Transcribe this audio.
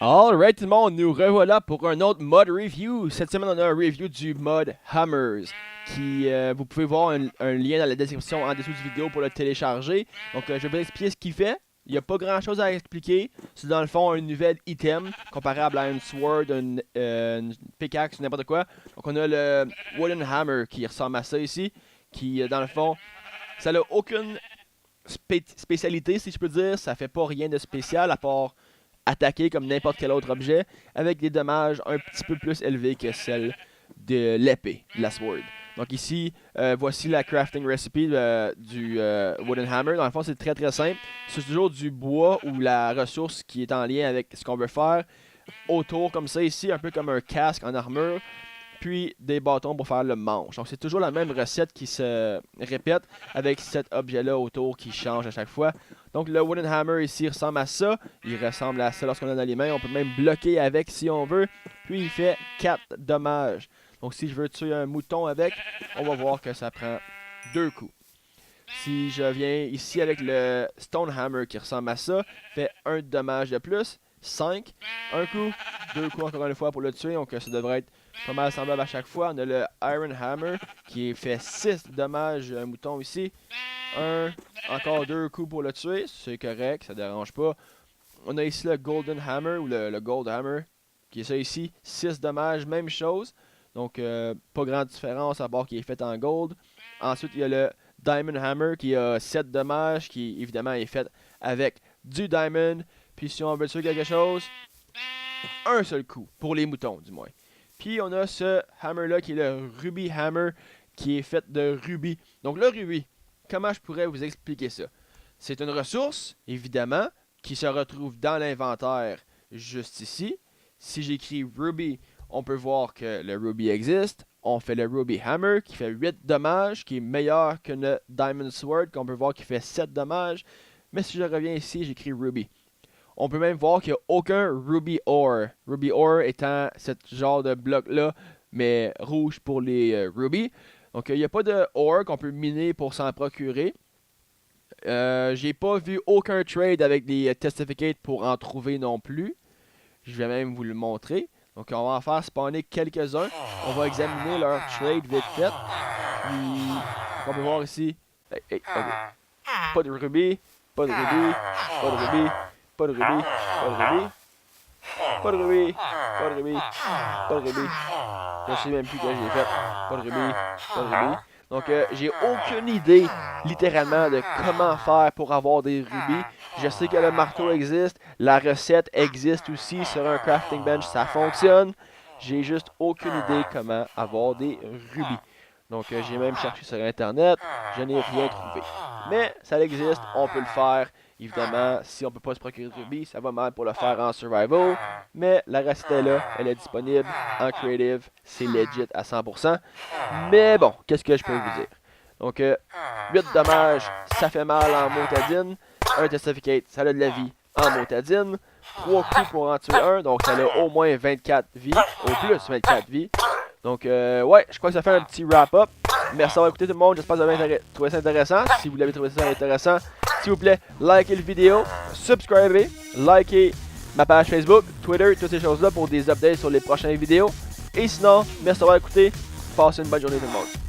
Alright tout le monde, nous revoilà pour un autre mod review. Cette semaine on a un review du mod Hammers qui, vous pouvez voir un lien dans la description en dessous de vidéo pour le télécharger. Donc je vais vous expliquer ce qu'il fait. Il n'y a pas grand chose à expliquer. C'est dans le fond un nouvel item comparable à une sword, une pickaxe, n'importe quoi. Donc on a le Wooden Hammer qui ressemble à ça ici. Qui dans le fond, ça n'a aucune spécialité si je peux dire. Ça fait pas rien de spécial à part attaquer comme n'importe quel autre objet avec des dommages un petit peu plus élevés que celle de l'épée, de la sword. Donc ici, voici la crafting recipe du Wooden Hammer. Dans le fond, c'est très simple. C'est toujours du bois ou la ressource qui est en lien avec ce qu'on veut faire autour comme ça ici, un peu comme un casque en armure. Puis des bâtons pour faire le manche. Donc c'est toujours la même recette qui se répète avec cet objet-là autour qui change à chaque fois. Donc le Wooden Hammer ici ressemble à ça. Il ressemble à ça lorsqu'on a dans les mains. On peut même bloquer avec si on veut. Puis il fait 4 dommages. Donc si je veux tuer un mouton avec, on va voir que ça prend 2 coups. Si je viens ici avec le Stone Hammer qui ressemble à ça, fait 1 dommage de plus. 5, un coup, 2 coups encore une fois pour le tuer, donc ça devrait être pas mal semblable à chaque fois. On a le Iron Hammer qui fait 6 dommages à un mouton ici, encore 2 coups pour le tuer, c'est correct, ça dérange pas. On a ici le Golden Hammer ou le Gold Hammer qui est ça ici, 6 dommages, même chose, donc pas grande différence à part qu'il est fait en gold. Ensuite il y a le Diamond Hammer qui a 7 dommages, qui évidemment est fait avec du Diamond. Puis si on veut tuer quelque chose, un seul coup, pour les moutons du moins. Puis on a ce hammer là qui est le Ruby Hammer, qui est fait de rubis. Donc le rubis, comment je pourrais vous expliquer ça? C'est une ressource, évidemment, qui se retrouve dans l'inventaire juste ici. Si j'écris Ruby, on peut voir que le Ruby existe. On fait le Ruby Hammer qui fait 8 dommages, qui est meilleur que le Diamond Sword, qu'on peut voir qui fait 7 dommages. Mais si je reviens ici, j'écris Ruby. On peut même voir qu'il n'y a aucun Ruby Ore. Ruby Ore étant ce genre de bloc-là, mais rouge pour les Ruby. Donc il n'y a pas de Ore qu'on peut miner pour s'en procurer. J'ai pas vu aucun trade avec des Testificates pour en trouver non plus. Je vais même vous le montrer. Donc on va en faire spawner quelques-uns. On va examiner leur trade vite fait. Puis on peut voir ici. Okay. Pas de Ruby, pas de Ruby, pas de Ruby. Pas de rubis, pas de rubis, pas de rubis, pas de rubis, pas de rubis. Je ne sais même plus que j'ai fait. Pas de rubis, pas de rubis. Donc j'ai aucune idée littéralement de comment faire pour avoir des rubis. Je sais que le marteau existe, la recette existe aussi sur un crafting bench, ça fonctionne. J'ai juste aucune idée comment avoir des rubis. Donc j'ai même cherché sur internet, je n'ai rien trouvé. Mais ça existe, on peut le faire. Évidemment, si on peut pas se procurer de rubis, ça va mal pour le faire en survival. Mais la recette est là, elle est disponible en creative, c'est legit à 100%. Mais bon, qu'est-ce que je peux vous dire? Donc 8 dommages, ça fait mal en motadine. Un testificate, ça a de la vie en motadine. 3 coups pour en tuer un, donc ça a au moins 24 vies, au plus 24 vies. Donc ouais, je crois que ça fait un petit wrap-up. Merci d'avoir écouté tout le monde, j'espère que vous avez trouvé ça intéressant. Si vous l'avez trouvé ça intéressant, s'il vous plaît, likez la vidéo, subscribez, likez ma page Facebook, Twitter, toutes ces choses-là pour des updates sur les prochaines vidéos. Et sinon, merci d'avoir écouté, passez une bonne journée tout le monde.